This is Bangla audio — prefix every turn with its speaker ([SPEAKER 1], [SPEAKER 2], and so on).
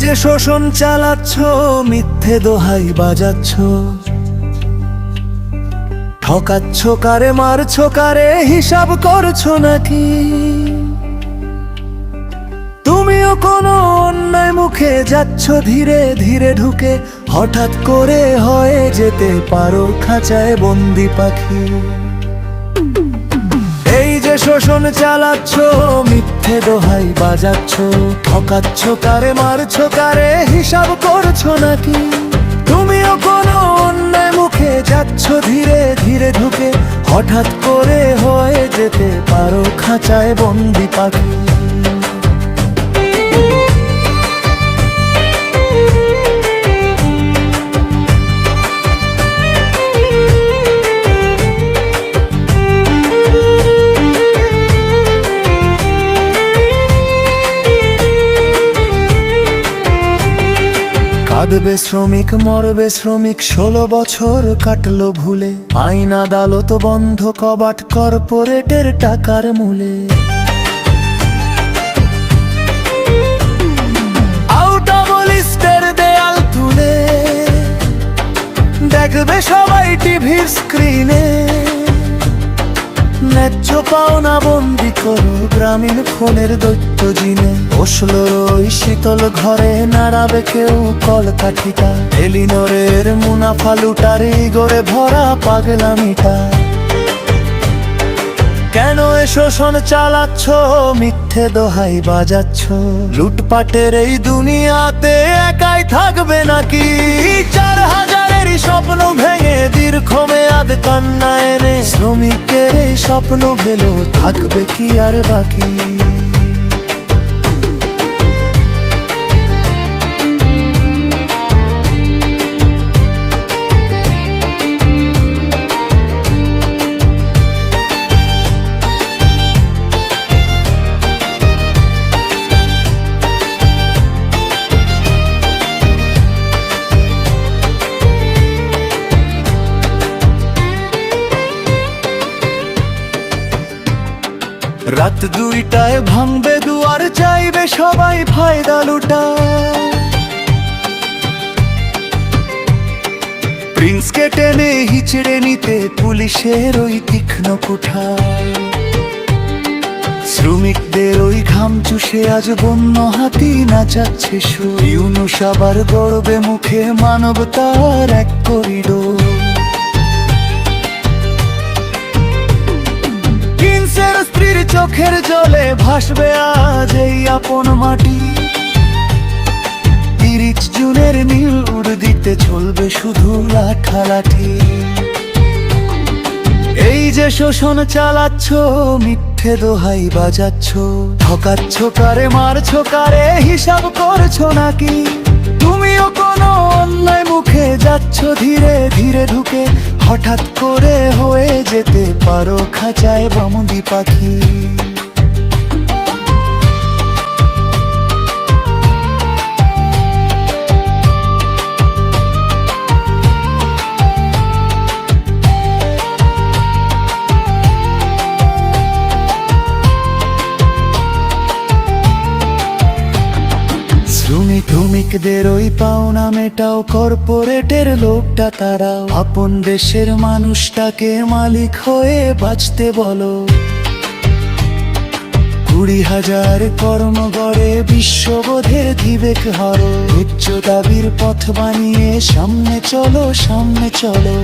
[SPEAKER 1] যে শোষণ চালাচ্ছ, মিথ্যে দোহাই বাজাচ্ছ, ঠকাচ্ছ কারে, মারছো কারে, হিসাব করছো নাকি? তুমিও কোনো অন্যায় মুখে যাচ্ছ ধীরে ধীরে ঢুকে, হঠাৎ করে হয়ে যেতে পারো খাঁচায় বন্দি পাখি। এই যে শোষণ চালাচ্ছ, মিথ্যে দোহাই বাজাচ্ছ, ঠকাচ্ছ কারে, মারছো কারে, হিসাব করছো নাকি? তুমিও কোনো অন্যায় মুখে যাচ্ছ ধীরে ধীরে ঢুকে, হঠাৎ করে হয়ে যেতে পারো খাঁচায় বন্দি পাখি। কাঁদবে শ্রমিক, মরবে শ্রমিক, 16 বছর কাটলো ভুলে, আইন আদালত বন্ধ, কবাট কর্পোরেটের টাকার মূলে। আউটা বলিস্টের দেয়াল তুলে দেখবে সবাই টিভির স্ক্রিনে, ন্যায্য পাওনা বন্দি করো গ্রামীণ ফোনের দৈত্য জিনে। বসলোর ওই শীতল ঘরে নাড়াবে কেউ কলকাঠিটা, এলিনোরের মুনাফা লুটারি গড়ে ভরা পাগলামিটা। কেন এ শোষণ চালাচ্ছ, মিথ্যে দোহাই বাজাচ্ছ, লুটপাটের এই দুনিয়াতে একাই থাকবে নাকি? 4000-এর স্বপ্ন ভেঙে দীর্ঘমেয়াদ কান্না এনে, শ্রমিকের এই স্বপ্ন ভেলো থাকবে কি আর বাকি? রাত 2টায় ভাঙবে দুয়ার, চাইবে সবাই ফায়দা লুটা। প্রিন্সকে টেনে হিচড়ে নিতে পুলিশের ওই তীক্ষ্ণ কুঠা। শ্রমিকদের ওই ঘাম চুষে আজ বন্য হাতি নাচাচ্ছে সুর। ইউনুস আবার গড়বে মুখে মানবতার এক করিডোর। স্ত্রীর চোখের জলে ভাসবে আজ এই আপন মাটি। 30 জুনের নীল উর্দিতে চলবে শুধু লাঠালাঠি। এই যে শোষণ চালাচ্ছ, মিথ্যে দোহাই বাজাচ্ছ, ঠকাচ্ছ কারে, মারছো কারে, হিসাব করছো নাকি? তুমিও কোনো অন্যায় মুখে যাচ্ছ ধীরে ধীরে ঢুকে, হঠাৎ করে হয়ে যেতে পারো খাঁচায় বন্দি পাখি। শ্রমিকদের ওই পাওনা মেটাও, কর্পোরেটের লোকটা তারাও, আপন দেশের মানুষটাকে মালিক হয়ে বাঁচতে বলো। 20,000 কর্মগড়ে বিশ্ববোধের বিবেক হারো, উচ্চ দাবির পথ বানিয়ে সামনে চলো, সামনে চলো।